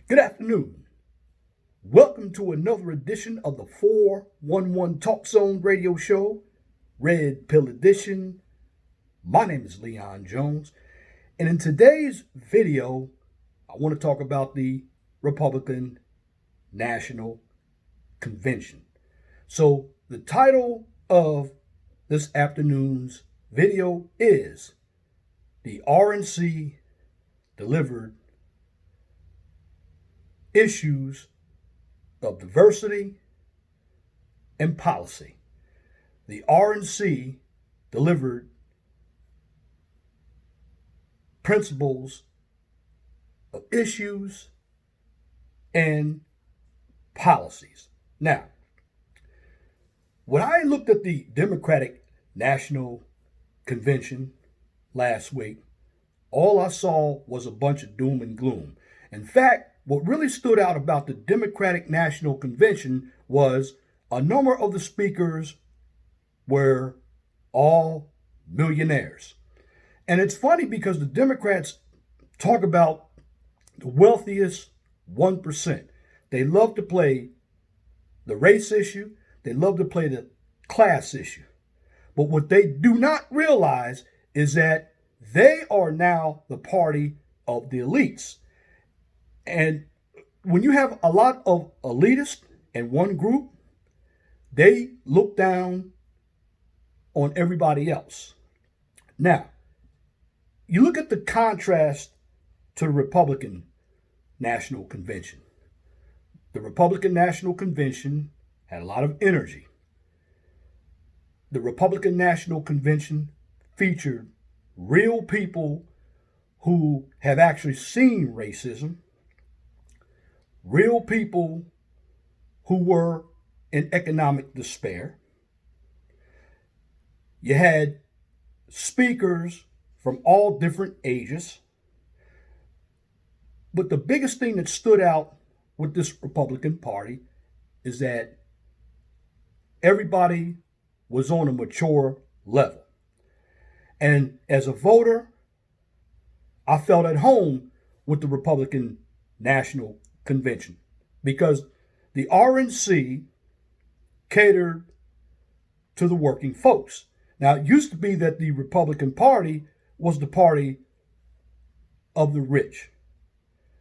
Good afternoon. Welcome to another edition of the 411 Talk Zone radio show, Red Pill Edition. My name is Leon Jones, and in today's video, I want to talk about the Republican National Convention. So, the title of this afternoon's video is The RNC Delivered Issues of Diversity and Policy. The RNC delivered principles of issues and policies. Now, when I looked at the Democratic National Convention last week, all I saw was a bunch of doom and gloom. In fact, what really stood out about the Democratic National Convention was a number of the speakers were all millionaires. And it's funny because the Democrats talk about the wealthiest 1%. They love to play the race issue. They love to play the class issue. But what they do not realize is that they are now the party of the elites. And when you have a lot of elitists in one group, they look down on everybody else. Now, you look at the contrast to the Republican National Convention. The Republican National Convention had a lot of energy. The Republican National Convention featured real people who have actually seen racism, real people who were in economic despair. You had speakers from all different ages. But the biggest thing that stood out with this Republican Party is that everybody was on a mature level. And as a voter, I felt at home with the Republican National Convention because the RNC catered to the working folks. Now, it used to be that the Republican Party was the party of the rich.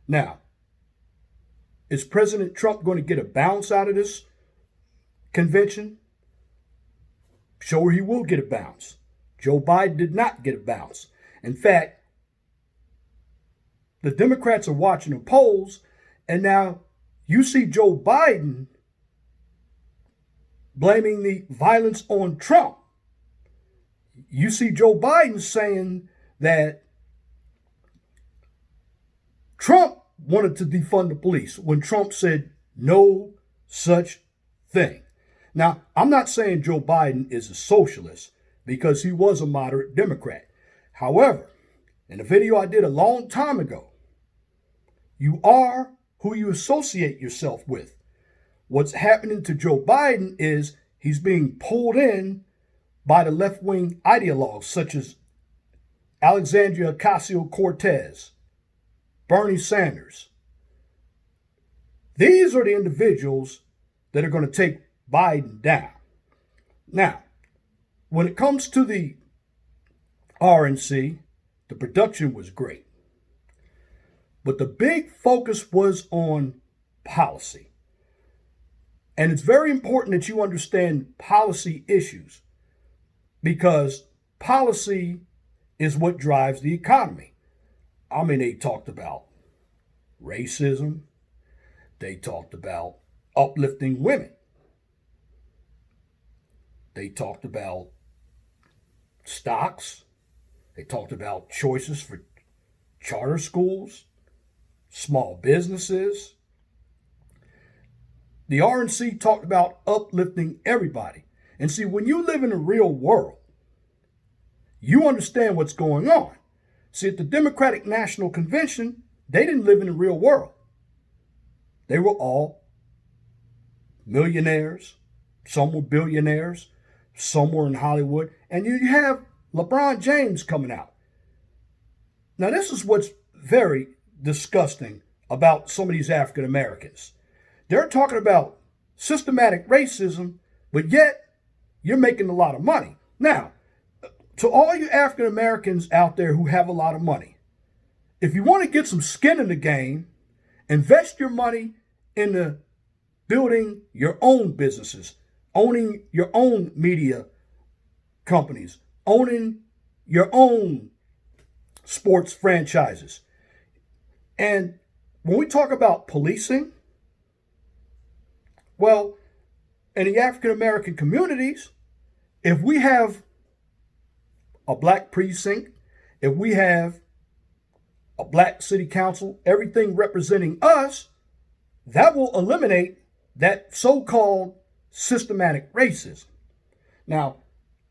Now, is President Trump going to get a bounce out of this convention? Sure, he will get a bounce. Joe Biden did not get a bounce. In fact, the Democrats are watching the polls, and now you see Joe Biden blaming the violence on Trump. You see Joe Biden saying that Trump wanted to defund the police when Trump said no such thing. Now, I'm not saying Joe Biden is a socialist because he was a moderate Democrat. However, in a video I did a long time ago, you are who you associate yourself with. What's happening to Joe Biden is he's being pulled in by the left-wing ideologues such as Alexandria Ocasio-Cortez, Bernie Sanders. These are the individuals that are going to take Biden down. Now, when it comes to the RNC, the production was great. But the big focus was on policy. And it's very important that you understand policy issues because policy is what drives the economy. I mean, they talked about racism. They talked about uplifting women. They talked about stocks. They talked about choices for charter schools, small businesses. The RNC talked about uplifting everybody. And see, when you live in the real world, you understand what's going on. See, at the Democratic National Convention, they didn't live in the real world. They were all millionaires. Some were billionaires. Some were in Hollywood. And you have LeBron James coming out. Now, this is what's very disgusting about some of these African Americans. They're talking about systematic racism, but yet you're making a lot of money. Now, to all you African Americans out there who have a lot of money, if you want to get some skin in the game, invest your money into building your own businesses, owning your own media companies, owning your own sports franchises. And when we talk about policing, well, in the African American communities, if we have a black precinct, if we have a black city council, everything representing us, that will eliminate that so-called systematic racism. Now,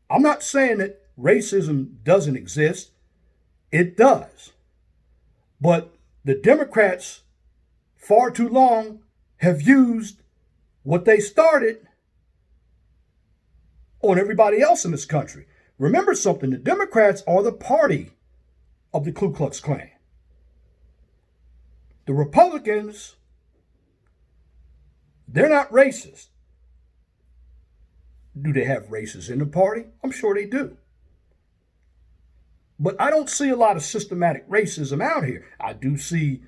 I'm not saying that racism doesn't exist. It does. But the Democrats, far too long, have used what they started on everybody else in this country. Remember something, the Democrats are the party of the Ku Klux Klan. The Republicans, they're not racist. Do they have racists in the party? I'm sure they do. But I don't see a lot of systematic racism out here. I do see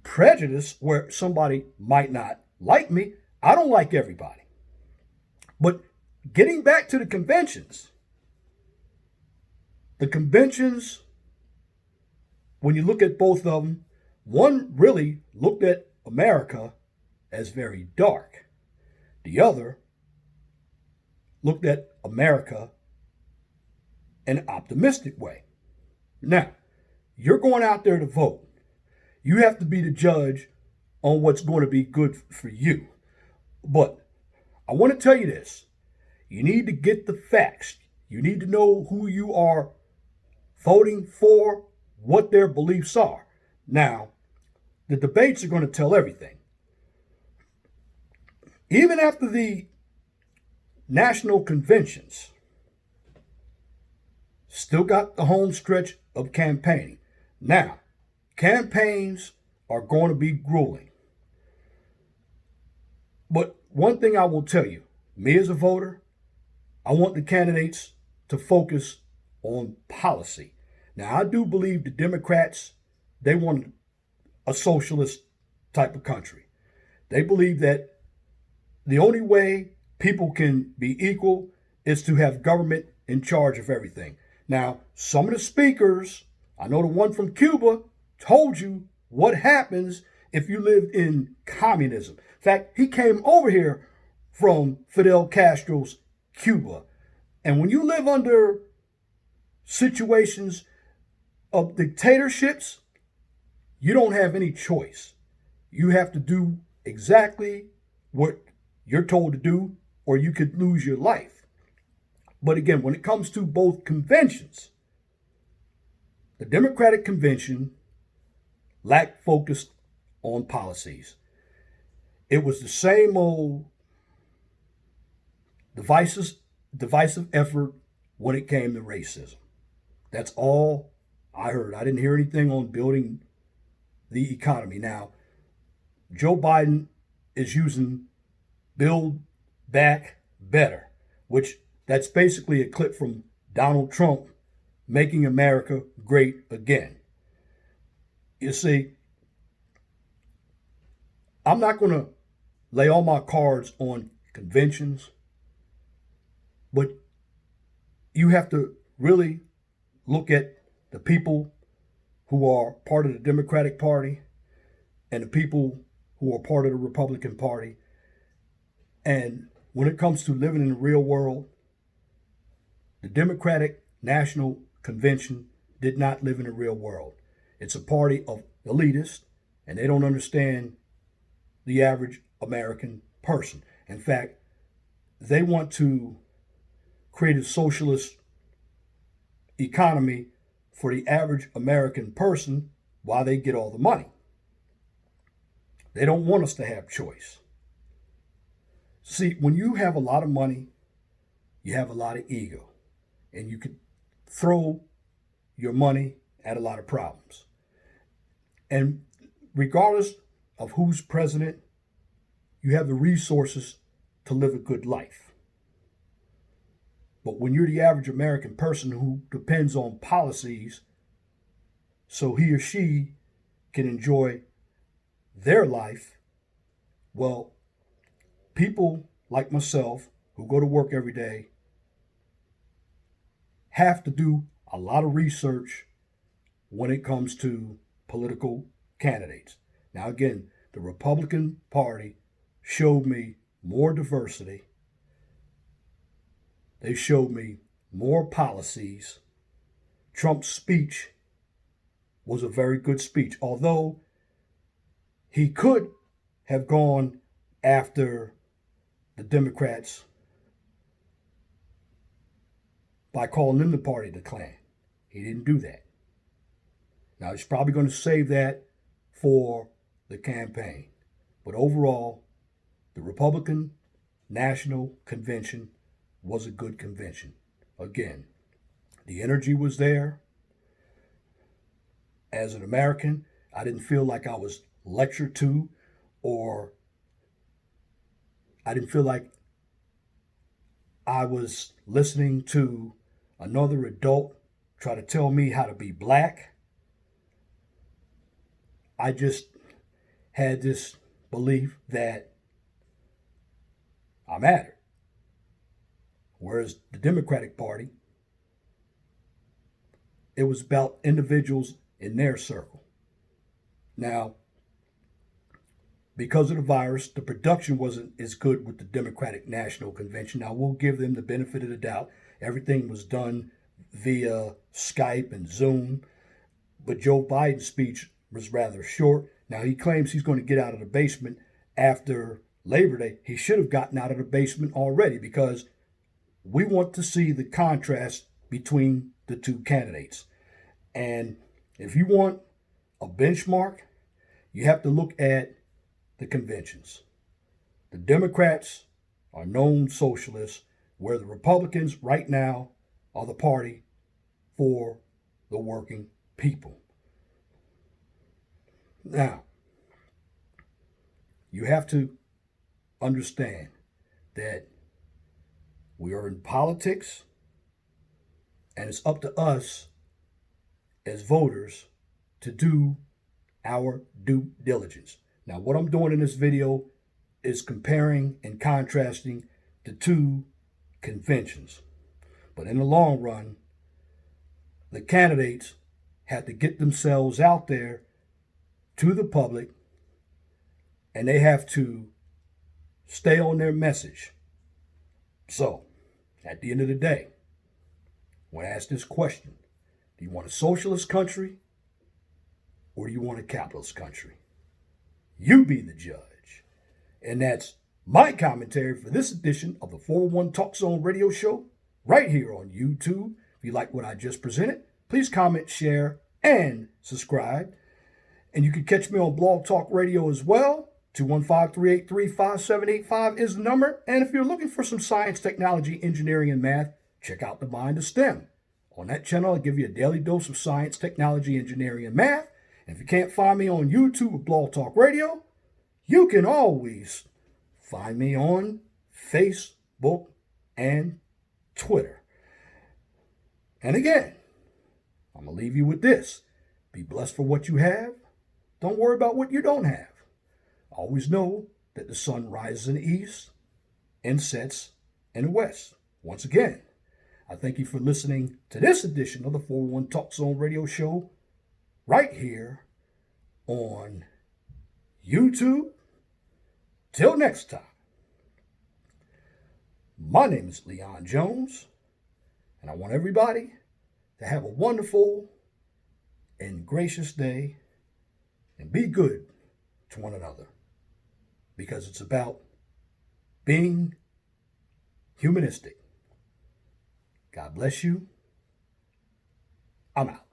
prejudice where somebody might not like me. I don't like everybody. But getting back to the conventions, when you look at both of them, one really looked at America as very dark. The other looked at America in an optimistic way. Now, you're going out there to vote. You have to be the judge on what's going to be good for you. But I want to tell you this. You need to get the facts. You need to know who you are voting for, what their beliefs are. Now, the debates are going to tell everything. Even after the national conventions, still got the home stretch of campaigning. Now, campaigns are going to be grueling. But one thing I will tell you, me as a voter, I want the candidates to focus on policy. Now, I do believe the Democrats, they want a socialist type of country. They believe that the only way people can be equal is to have government in charge of everything. Now, some of the speakers, I know the one from Cuba, told you what happens if you lived in communism. In fact, he came over here from Fidel Castro's Cuba. And when you live under situations of dictatorships, you don't have any choice. You have to do exactly what you're told to do, or you could lose your life. But again, when it comes to both conventions, the Democratic convention lacked focus on policies. It was the same old divisive effort when it came to racism. That's all I heard. I didn't hear anything on building the economy. Now, Joe Biden is using Build Back Better, which that's basically a clip from Donald Trump making America great again. You see, I'm not going to lay all my cards on conventions, but you have to really look at the people who are part of the Democratic Party and the people who are part of the Republican Party. And when it comes to living in the real world, the Democratic National Convention did not live in the real world. It's a party of elitists, and they don't understand the average American person. In fact, they want to create a socialist economy for the average American person while they get all the money. They don't want us to have choice. See, when you have a lot of money, you have a lot of ego, and you can throw your money at a lot of problems. And regardless of who's president, you have the resources to live a good life. But when you're the average American person who depends on policies so he or she can enjoy their life, well, people like myself who go to work every day have to do a lot of research when it comes to political candidates. Now, again, the Republican Party showed me more diversity. They showed me more policies. Trump's speech was a very good speech, although he could have gone after the Democrats by calling them the party of the Klan. He didn't do that. Now, he's probably going to save that for the campaign. But overall, the Republican National Convention was a good convention. Again, the energy was there. As an American, I didn't feel like I was lectured to, or I didn't feel like I was listening to another adult try to tell me how to be black. I just had this belief that I mattered. Whereas the Democratic Party, it was about individuals in their circle. Now, because of the virus, the production wasn't as good with the Democratic National Convention. Now, we'll give them the benefit of the doubt. Everything was done via Skype and Zoom. But Joe Biden's speech was rather short. Now, he claims he's going to get out of the basement after Labor Day. He should have gotten out of the basement already, because we want to see the contrast between the two candidates. And if you want a benchmark, you have to look at the conventions. The Democrats are known socialists, where the Republicans right now are the party for the working people. Now, you have to understand that we are in politics, and it's up to us as voters to do our due diligence. Now, what I'm doing in this video is comparing and contrasting the two conventions. But in the long run, the candidates have to get themselves out there to the public, and they have to stay on their message. So, at the end of the day, I want to ask this question. Do you want a socialist country, or do you want a capitalist country? You be the judge. And that's my commentary for this edition of the 401 Talk Zone radio show right here on YouTube. If you like what I just presented, please comment, share, and subscribe. And you can catch me on Blog Talk Radio as well. 215-383-5785 is the number. And if you're looking for some science, technology, engineering, and math, check out The Mind of STEM. On that channel, I give you a daily dose of science, technology, engineering, and math. And if you can't find me on YouTube or Blog Talk Radio, you can always find me on Facebook and Twitter. And again, I'm going to leave you with this. Be blessed for what you have. Don't worry about what you don't have. Always know that the sun rises in the east and sets in the west. Once again, I thank you for listening to this edition of the 401 Talk Zone radio show right here on YouTube. Till next time, my name is Leon Jones, and I want everybody to have a wonderful and gracious day, and be good to one another, because it's about being humanistic. God bless you. I'm out.